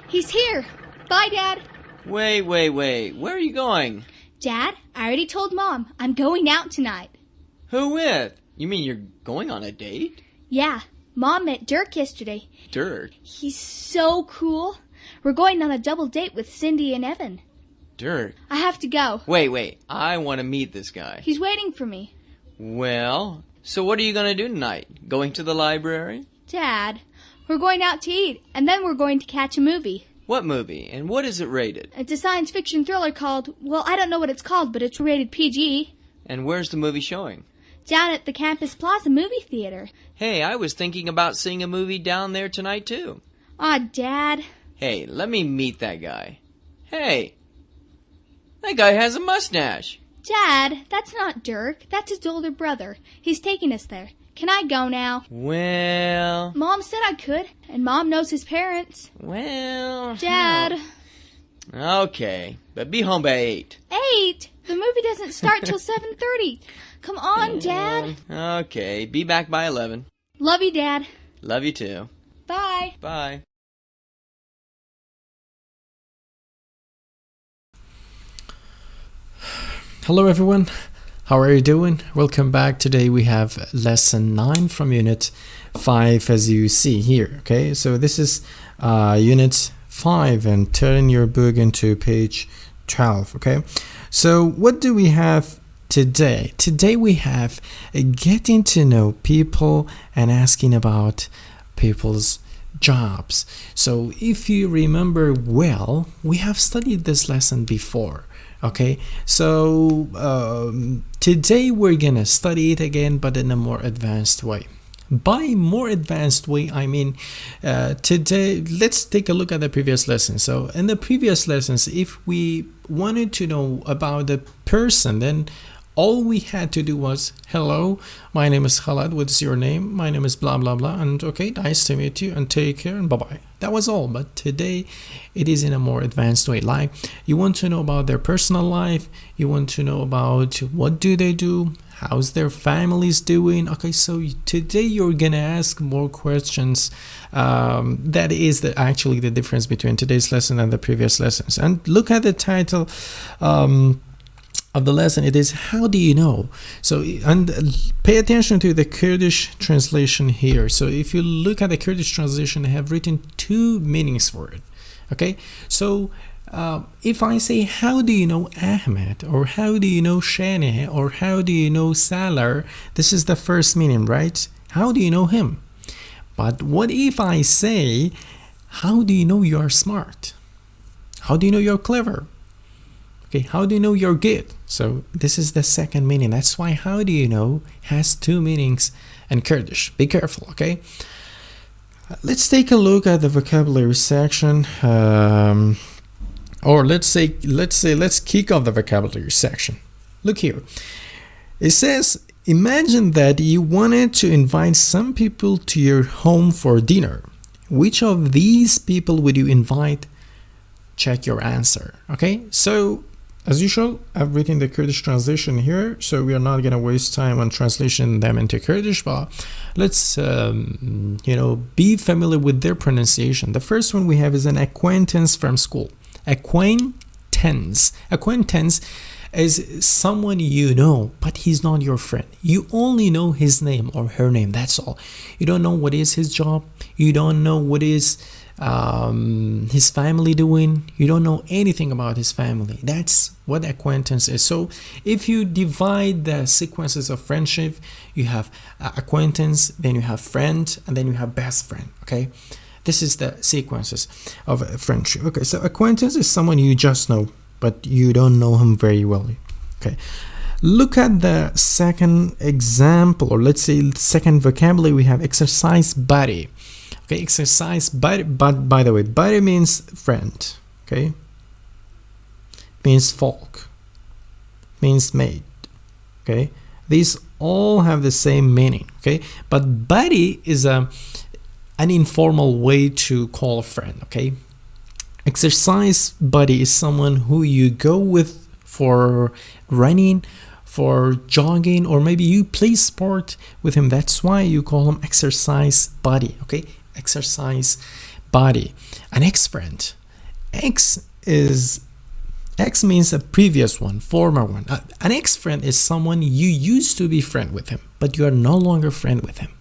He's here. Bye, Dad. Wait. Where are you going? Dad, I already told Mom. I'm going out tonight. Who with? You mean you're going on a date? Yeah. Mom met Dirk yesterday. Dirk? He's so cool. We're going on a double date with Cindy and Evan. Dirk? I have to go. Wait. I want to meet this guy. He's waiting for me. Well, so what are you going to do tonight? Going to the library? Dad, we're going out to eat, and then we're going to catch a movie. What movie? And what is it rated? It's a science fiction thriller called, well, I don't know what it's called, but it's rated PG. And where's the movie showing? Down at the Campus Plaza movie theater. Hey, I was thinking about seeing a movie down there tonight, too. Aw, Dad. Hey, let me meet that guy. Hey, that guy has a mustache. Dad, that's not Dirk. That's his older brother. He's taking us there. Can I go now? Well... Mom said I could, and Mom knows his parents. Well... Dad... Okay, but be home by 8. 8? The movie doesn't start till 7:30. Come on, Dad. Okay, be back by 11. Love you, Dad. Love you too. Bye. Bye. Hello everyone, how are you doing? Welcome back. Today we have lesson 9 from unit 5 as you see here. Okay, so this is unit 5 and turn your book into page 12. Okay, so what do we have today? Today we have getting to know people and asking about people's jobs. So if you remember well, we have studied this lesson before. Okay, so today we're gonna study it again, but in a more advanced way. By more advanced way, I mean today let's take a look at the previous lesson. So in the previous lessons, if we wanted to know about the person, then all we had to do was, hello, my name is Khalad, what's your name? My name is blah blah blah, and okay, nice to meet you, and take care, and bye-bye. That was all. But today it is in a more advanced way. Like, you want to know about their personal life, you want to know about what do they do, how's their families doing. Okay, so today you're gonna ask more questions. That is actually the difference between today's lesson and the previous lessons. And look at the title of the lesson. It is, how do you know? So, and pay attention to the Kurdish translation here. So if you look at the Kurdish translation, I have written 2 meanings for it. Okay, so if I say, how do you know Ahmed, or how do you know Shaneh, or how do you know Salar, this is the first meaning, right? How do you know him? But what if I say, how do you know you are smart? How do you know you're clever? Okay, how do you know you're good? So this is the second meaning. That's why how do you know has 2 meanings in Kurdish. Be careful, okay? Let's take a look at the vocabulary section. Or let's kick off the vocabulary section. Look here. It says, imagine that you wanted to invite some people to your home for dinner. Which of these people would you invite? Check your answer. Okay, so as usual, I've written the Kurdish translation here, so we are not going to waste time on translating them into Kurdish, but let's be familiar with their pronunciation. The first one we have is an acquaintance from school. Acquaintance is someone you know, but he's not your friend. You only know his name or her name, that's all. You don't know what is his job, you don't know what is his family doing, you don't know anything about his family. That's what acquaintance is. So if you divide the sequences of friendship, you have acquaintance, then you have friend, and then you have best friend. Okay, this is the sequences of friendship. Okay, so acquaintance is someone you just know, but you don't know him very well. Okay, look at the second example, or let's say second vocabulary. We have exercise buddy. Okay, exercise buddy, but by the way, buddy means friend. Okay, means folk, means mate. Okay, these all have the same meaning. Okay, but buddy is an informal way to call a friend. Okay, exercise buddy is someone who you go with for running, for jogging, or maybe you play sport with him. That's why you call him exercise buddy. Okay, exercise buddy. An ex-friend. X means a previous one, former one. An ex-friend is someone you used to be friend with him, but you are no longer friend with him.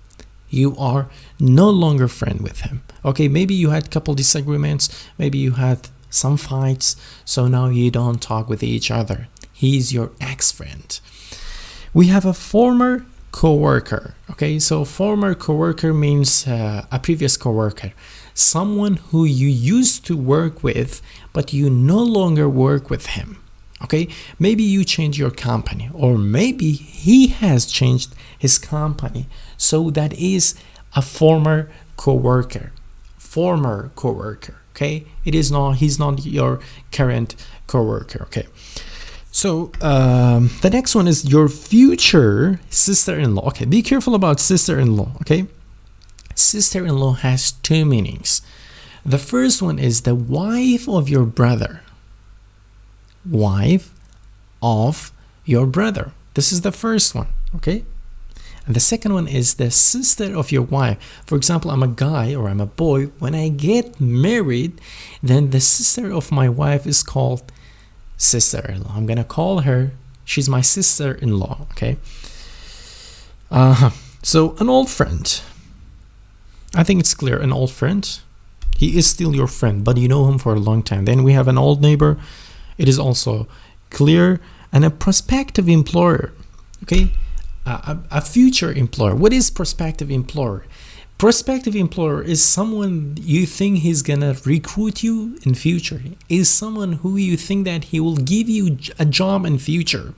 You are no longer friend with him. Okay, maybe you had a couple disagreements, maybe you had some fights, so now you don't talk with each other. He's your ex-friend. We have a former co-worker. Okay, so former co-worker means a previous co-worker, someone who you used to work with, but you no longer work with him. Okay, maybe you change your company, or maybe he has changed his company, so that is a former co-worker. Former co-worker. Okay, he's not your current co-worker. Okay, so the next one is your future sister-in-law. Okay, be careful about sister-in-law. Okay, sister-in-law has two meanings. The first one is the wife of your brother. Wife of your brother. This is the first one. Okay, and the second one is the sister of your wife. For example, I'm a guy or I'm a boy. When I get married, then the sister of my wife is called sister-in-law. I'm gonna call her, she's my sister-in-law. Okay, so an old friend, I think it's clear. An old friend, he is still your friend, but you know him for a long time. Then we have an old neighbor, it is also clear. And a prospective employer. Okay, a future employer. What is prospective employer? Prospective employer is someone you think he's gonna recruit you in future, is someone who you think that he will give you a job in future.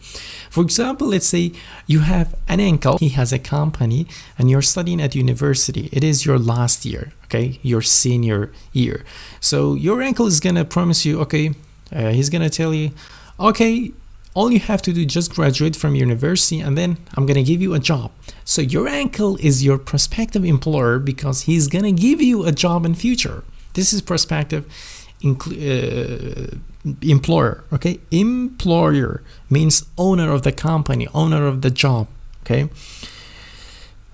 For example, let's say you have an uncle, he has a company and you're studying at university. It is your last year, okay, your senior year. So your uncle is gonna promise you, okay, he's gonna tell you, okay, all you have to do is just graduate from university and then I'm gonna give you a job. So your uncle is your prospective employer because he's gonna give you a job in future. This is prospective employer. Okay, employer means owner of the company, owner of the job. Okay,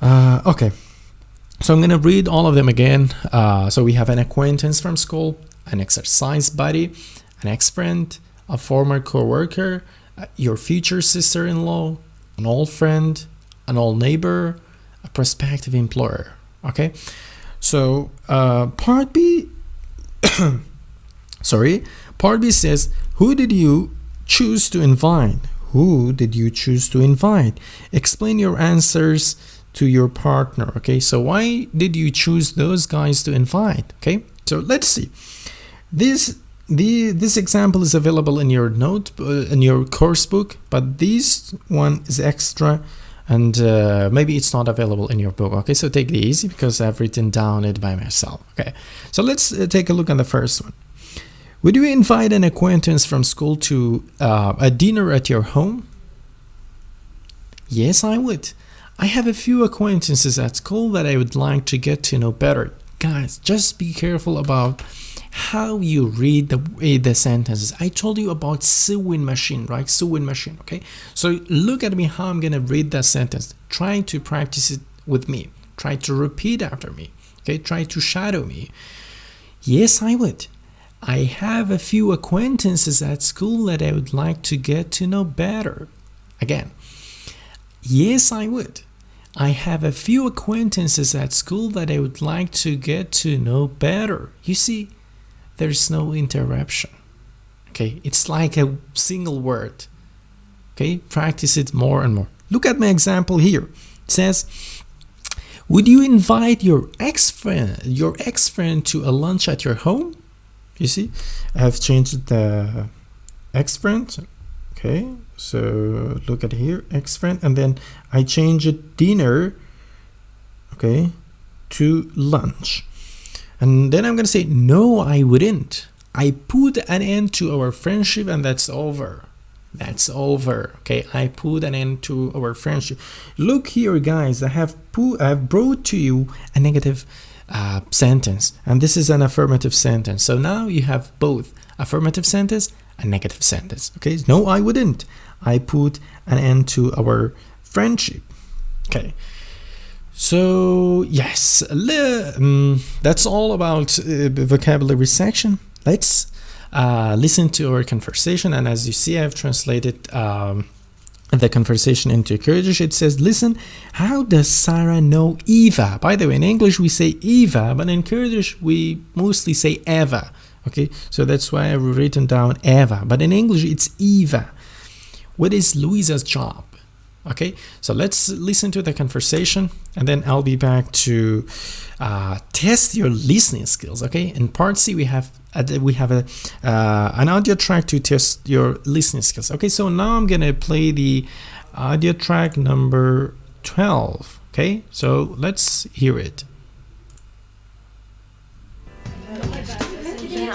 okay, so I'm gonna read all of them again. So we have an acquaintance from school, an exercise buddy, an ex-friend, a former co-worker, your future sister-in-law, an old friend, an old neighbor, a prospective employer. Okay, so part B part B says, who did you choose to invite? Who did you choose to invite? Explain your answers to your partner. Okay, so why did you choose those guys to invite? Okay, so let's see. This example is available in your note, in your course book, but this one is extra and maybe it's not available in your book. Okay, so take it easy because I've written down it by myself. Okay, so let's take a look at the first one. Would you invite an acquaintance from school to a dinner at your home? Yes, I would. I have a few acquaintances at school that I would like to get to know better. Guys, just be careful about how you read the sentences. I told you about sewing machine, right? Sewing machine. Okay, so look at me how I'm gonna read that sentence. Try to practice it with me. Try to repeat after me. Okay, try to shadow me. Yes, I would. I have a few acquaintances at school that I would like to get to know better. Again, yes, I would. I have a few acquaintances at school that I would like to get to know better. You see, there's no interruption. Okay, it's like a single word. Okay, practice it more and more. Look at my example here. It says, would you invite your ex-friend to a lunch at your home? You see, I have changed the ex-friend. Okay, so look at here, ex-friend, and then I change it dinner, okay, to lunch. And then I'm gonna say, no, I wouldn't. I put an end to our friendship and that's over. That's over. Okay, I put an end to our friendship. Look here, guys, I have brought to you a negative sentence, and this is an affirmative sentence. So now you have both affirmative sentence and negative sentence. Okay, no, I wouldn't. I put an end to our friendship. Okay, so yes, that's all about vocabulary section. Let's listen to our conversation. And as you see, I've translated the conversation into Kurdish. It says, listen, how does Sarah know Eva? By the way, in English we say Eva, but in Kurdish we mostly say Eva. Okay, so that's why I've written down Eva, but in English it's Eva. What is Louisa's job? Okay, so let's listen to the conversation, and then I'll be back to test your listening skills. Okay, in part C we have an audio track to test your listening skills. Okay, so now I'm gonna play the audio track number 12. Okay, so let's hear it.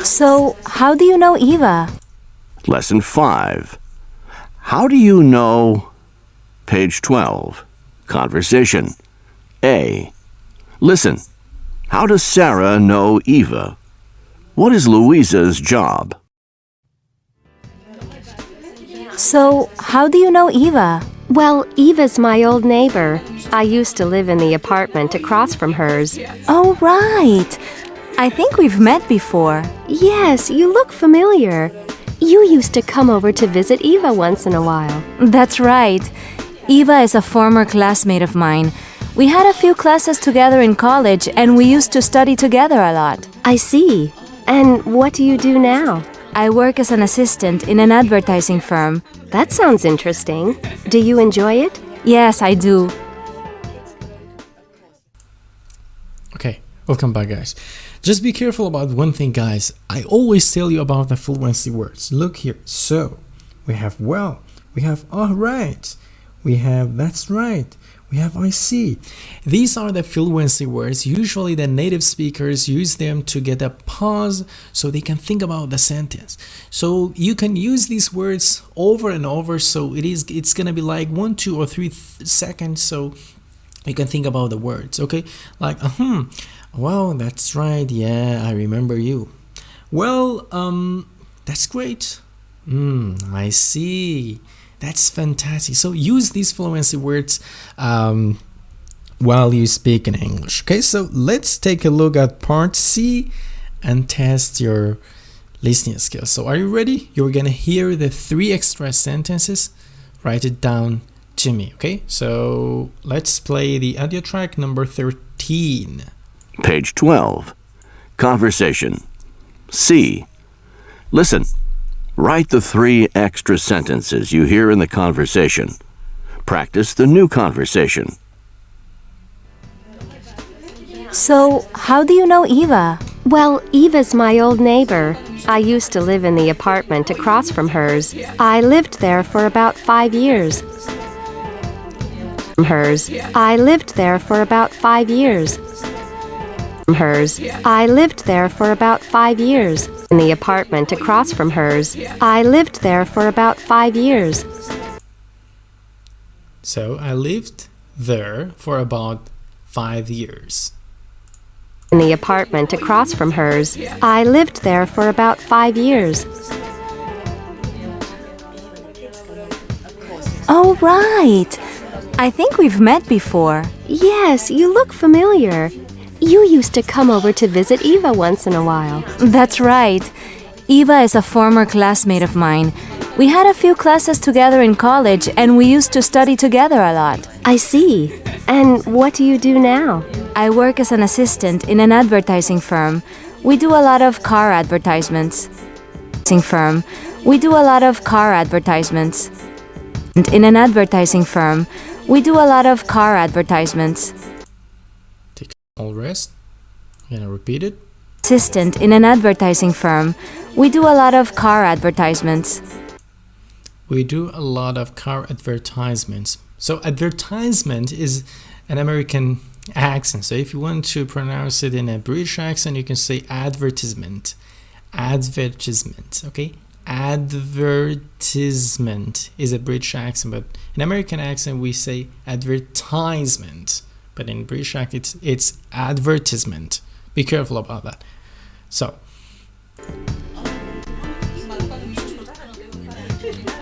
So, how do you know Eva? Lesson 5. How do you know... Page 12. Conversation. A. Listen. How does Sarah know Eva? What is Louisa's job? So, how do you know Eva? Well, Eva's my old neighbor. I used to live in the apartment across from hers. Oh, right. I think we've met before. Yes, you look familiar. You used to come over to visit Eva once in a while. That's right. Eva is a former classmate of mine. We had a few classes together in college, and we used to study together a lot. I see. And what do you do now? I work as an assistant in an advertising firm. That sounds interesting. Do you enjoy it? Yes, I do. Okay, welcome back, guys. Just be careful about one thing, guys. I always tell you about the fluency words. Look here. So, we have well, we have all right, we have that's right, we have I see. These are the fluency words. Usually the native speakers use them to get a pause so they can think about the sentence. So you can use these words over and over, so it's gonna be like 1, 2, or 3 seconds, so you can think about the words. Okay, like wow, that's right, yeah, I remember you. Well, that's great. I see. That's fantastic. So use these fluency words while you speak in English. Okay, so let's take a look at part C and test your listening skills. So are you ready? You're gonna hear the 3 extra sentences. Write it down to me. Okay, so let's play the audio track number 13. Page 12. Conversation. C. Listen. Write the 3 extra sentences you hear in the conversation. Practice the new conversation. So, how do you know Eva? Well, Eva's my old neighbor. I used to live in the apartment across from hers. I lived there for about 5 years. I lived there for about 5 years. I lived there for about 5 years. In the apartment across from hers. I lived there for about 5 years. So I lived there for about 5 years. In the apartment across from hers. I lived there for about 5 years. Oh, right. I think we've met before. Yes, you look familiar. You used to come over to visit Eva once in a while. That's right. Eva is a former classmate of mine. We had a few classes together in college, and we used to study together a lot. I see. And what do you do now? I work as an assistant in an advertising firm. We do a lot of car advertisements. We do a lot of car advertisements. And in an advertising firm, we do a lot of car advertisements. All rest. I'm gonna repeat it. Assistant in an advertising firm. We do a lot of car advertisements. We do a lot of car advertisements. So advertisement is an American accent. So if you want to pronounce it in a British accent, you can say advertisement. Advertisement, okay? Advertisement is a British accent, but in American accent we say advertisement. But in British accent it's advertisement. Be careful about that. So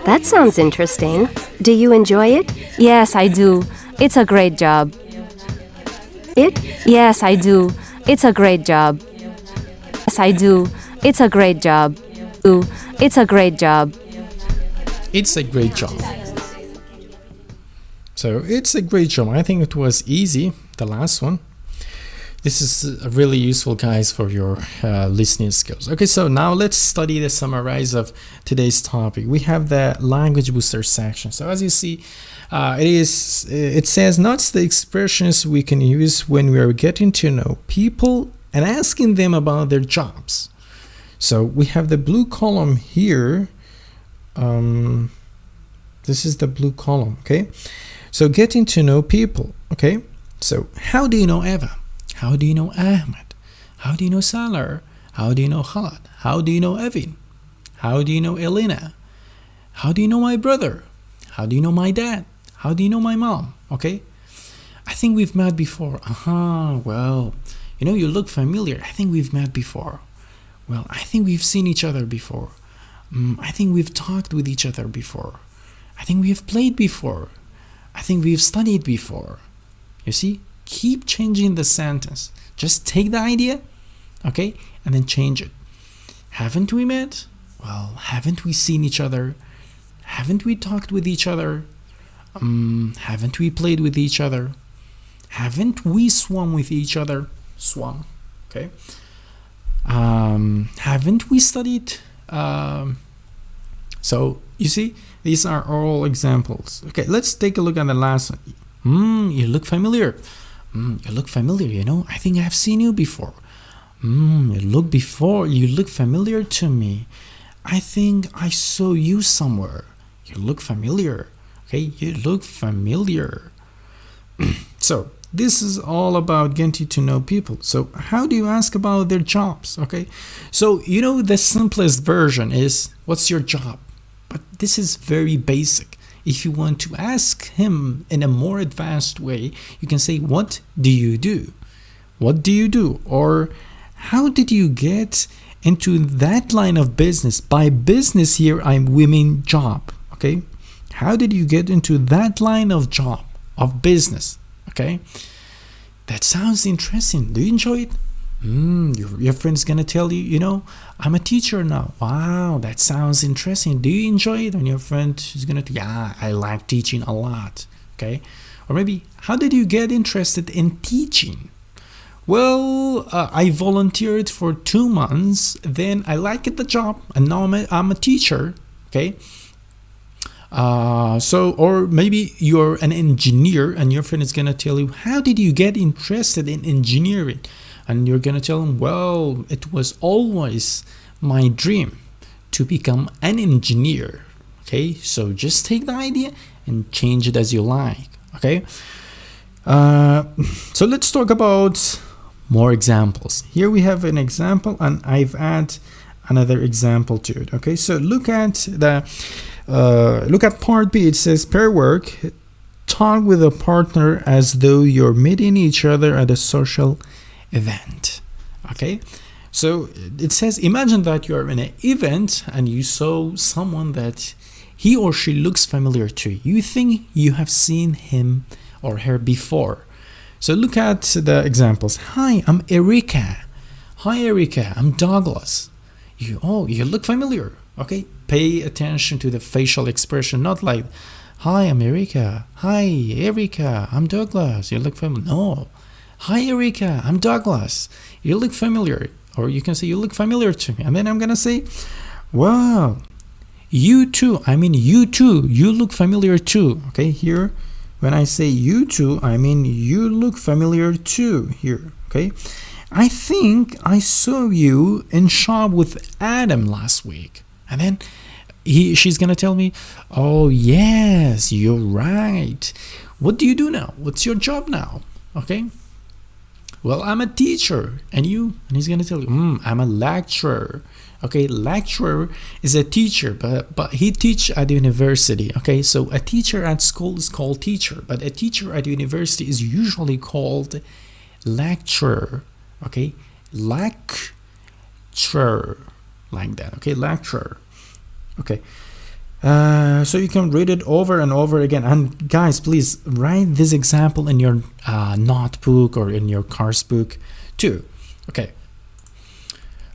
that sounds interesting. Do you enjoy it? Yes, I do. It's a great job. Yes, I do. It's a great job. Yes, I do. It's a great job. Ooh, it's a great job. It's a great job. So it's a great job. I think it was easy, the last one. This is really useful, guys, for your listening skills. Okay, so now let's study the summarize of today's topic. We have the language booster section. So as you see, it says notice the expressions we can use when we are getting to know people and asking them about their jobs. So we have the blue column here. This is the blue column, okay? So getting to know people, okay? So how do you know Eva? How do you know Ahmed? How do you know Salar? How do you know Khalad? How do you know Evin? How do you know Elena? How do you know my brother? How do you know my dad? How do you know my mom? Okay? I think we've met before. Well, you know, you look familiar. I think we've met before. Well, I think we've seen each other before. I think we've talked with each other before. I think we have played before. I think we've studied before. You see? Keep changing the sentence. Just take the idea, okay, and then change it. Haven't we met? Well, haven't we seen each other? Haven't we talked with each other? Haven't we played with each other? Haven't we swum with each other? Swum, okay. Haven't we studied? So you see, these are all examples. Okay, let's take a look at the last one. You look familiar. You look familiar, you know. I think I've seen you before. You look familiar to me. I think I saw you somewhere. You look familiar. Okay, you look familiar. So this is all about getting to know people. So how do you ask about their jobs? Okay, so you know the simplest version is what's your job? But this is very basic. If you want to ask him in a more advanced way, you can say, what do you do? What do you do? Or how did you get into that line of business? By business here, I mean job, okay? How did you get into that line of job, of business, okay? That sounds interesting. Do you enjoy it? Your friend's gonna tell you, you know, I'm a teacher now. Wow, that sounds interesting. Do you enjoy it? And your friend is gonna tell you, yeah, I like teaching a lot. Okay. Or maybe, how did you get interested in teaching? Well, I volunteered for 2 months, then I liked the job, and now I'm a teacher. Okay. Or maybe you're an engineer and your friend is gonna tell you, how did you get interested in engineering? And you're going to tell them, well, it was always my dream to become an engineer. Okay, so just take the idea and change it as you like. Okay, so let's talk about more examples. Here we have an example, and I've added another example to it. Okay, so look at part B. It says pair work. Talk with a partner as though you're meeting each other at a social event. Okay, so it says, imagine that you're in an event and you saw someone that he or she looks familiar to. You think you have seen him or her before. So look at the examples. Hi, I'm Erica. Hi, Erica. I'm Douglas. You look familiar. Okay, pay attention to the facial expression, not like, hi, I'm Erica. Hi, Erica. I'm Douglas. You look familiar. No. Hi, Erica, I'm Douglas. You look familiar. Or you can say, you look familiar to me. And then I'm going to say, wow, you too. I mean, you too. You look familiar too. Okay, here, when I say you too, I mean, you look familiar too here. Okay, I think I saw you in shop with Adam last week. And then she's going to tell me, oh, yes, you're right. What do you do now? What's your job now? Okay. Well, I'm a teacher. And you? And he's going to tell you, I'm a lecturer. Okay, lecturer is a teacher, but he teaches at university. Okay, so a teacher at school is called teacher, but a teacher at university is usually called lecturer. Okay, lecturer, like that. Okay, lecturer. Okay. So you can read it over and over again. And guys, please write this example in your notebook or in your course book too. Okay.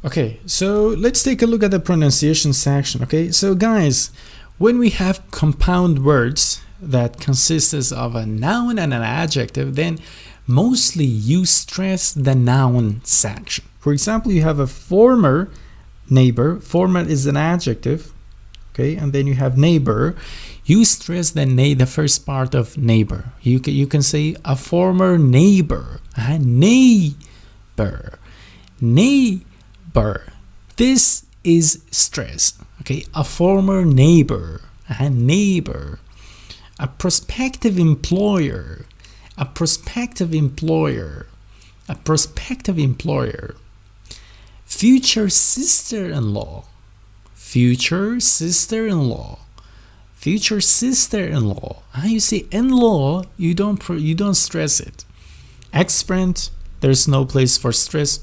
Okay, so let's take a look at the pronunciation section. Okay, so guys, when we have compound words that consists of a noun and an adjective, then mostly you stress the noun section. For example, you have a former neighbor. Former is an adjective, okay, and then you have neighbor. You stress the first part of neighbor. You can say a former neighbor. Neighbor. Neighbor. This is stress. Okay, a former neighbor. A neighbor. A prospective employer. A prospective employer. A prospective employer. Future sister-in-law. Future sister-in-law. Future sister-in-law. You see in-law, you don't stress it. Ex-friend, there's no place for stress.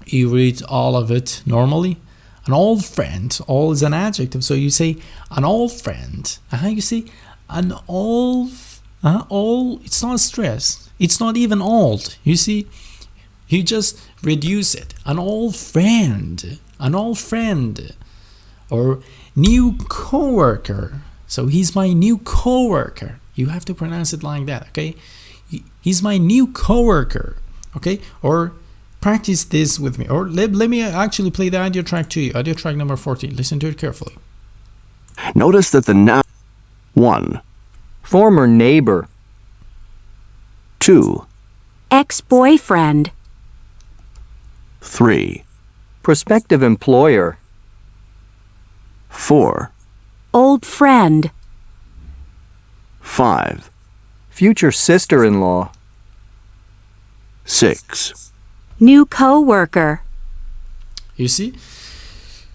You read all of it normally. An old friend, all is an adjective, so you say an old friend. You see an old, it's not stress. It's not even old. You see, you just reduce it. An old friend. An old friend. Or new coworker. So he's my new coworker. You have to pronounce it like that, okay? He's my new coworker, okay? Or practice this with me. Or let me actually play the audio track to you. Audio track number 14. Listen to it carefully. Notice that the noun 1, Former neighbor. 2, Ex-boyfriend. 3, Prospective employer. 4, Old friend. 5, Future sister-in-law. 6. New co-worker. You see?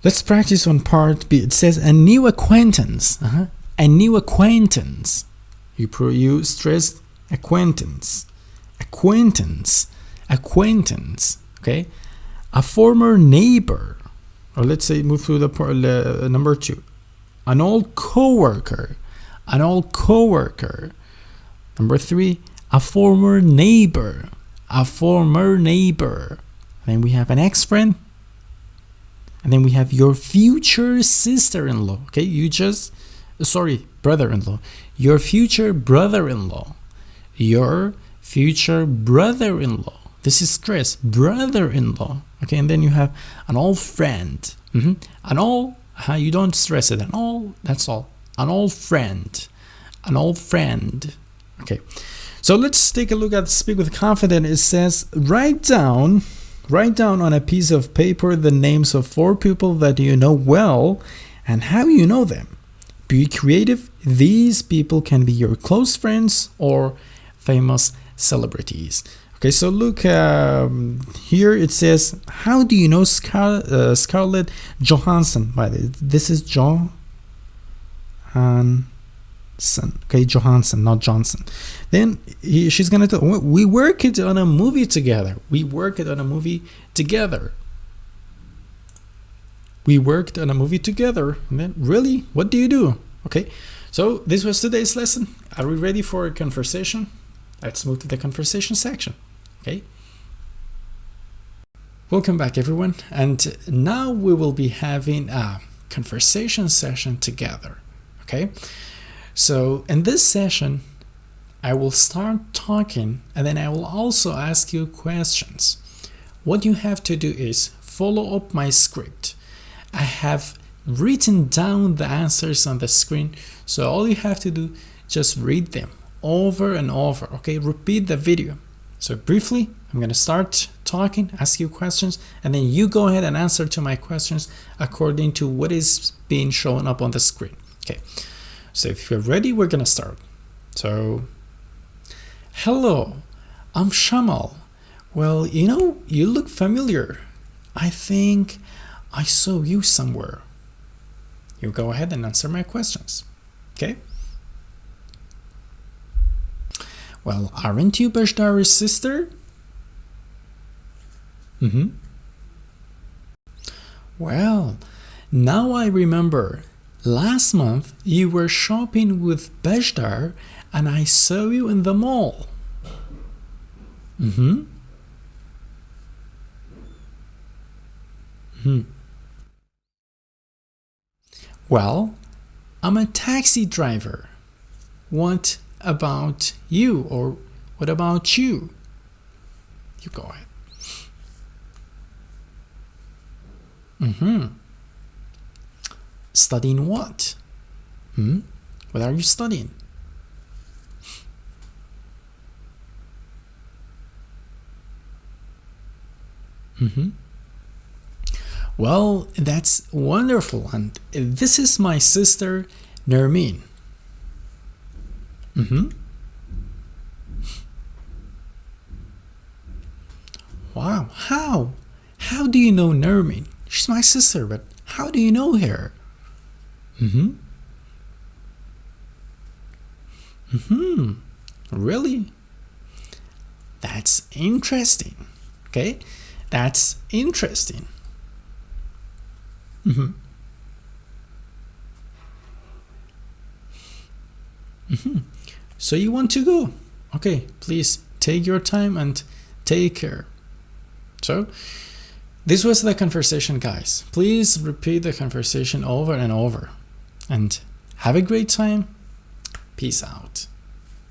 Let's practice on part B. It says a new acquaintance. A new acquaintance. You stress acquaintance. Acquaintance. Acquaintance. Okay? A former neighbor. Or let's say move to the number 2. An old coworker. An old coworker. Number 3. A former neighbor. A former neighbor. And then we have an ex-friend. And then we have your future sister-in-law. Okay, brother-in-law. Your future brother-in-law. Your future brother-in-law. This is stress. Brother-in-law. Okay, and then you have an old friend. An old, you don't stress it. An old, that's all. An old friend. An old friend. Okay, so let's take a look at Speak with Confidence. It says, write down on a piece of paper the names of 4 people that you know well and how you know them. Be creative. These people can be your close friends or famous celebrities. Okay, so look here. It says, how do you know Scarlett Johansson? By the way, this is Johansson. Okay, Johansson, not Johnson. Then she's gonna tell, we worked on a movie together. We worked on a movie together. We worked on a movie together. And then, really, what do you do? Okay, so this was today's lesson. Are we ready for a conversation? Let's move to the conversation section. Okay. Welcome back, everyone. And now we will be having a conversation session together. Okay. So in this session, I will start talking and then I will also ask you questions. What you have to do is follow up my script. I have written down the answers on the screen, so all you have to do, just read them over and over. Okay, repeat the video. So briefly, I'm going to start talking, ask you questions, and then you go ahead and answer to my questions according to what is being shown up on the screen. Okay, so if you're ready, we're going to start. So, hello, I'm Shamal. Well, you look familiar. I think I saw you somewhere. You go ahead and answer my questions. Okay? Well, aren't you Bashdar's sister? Well, now I remember. Last month you were shopping with Bashdar and I saw you in the mall. Well, I'm a taxi driver. What about you? Or what about you? You go ahead. Studying what? What are you studying? Well, that's wonderful. And this is my sister, Nermeen. Wow, how? How do you know Nermeen? She's my sister, but how do you know her? Really? That's interesting. Okay, that's interesting. So you want to go? Okay, please take your time and take care. So this was the conversation, guys. Please repeat the conversation over and over and have a great time. Peace out.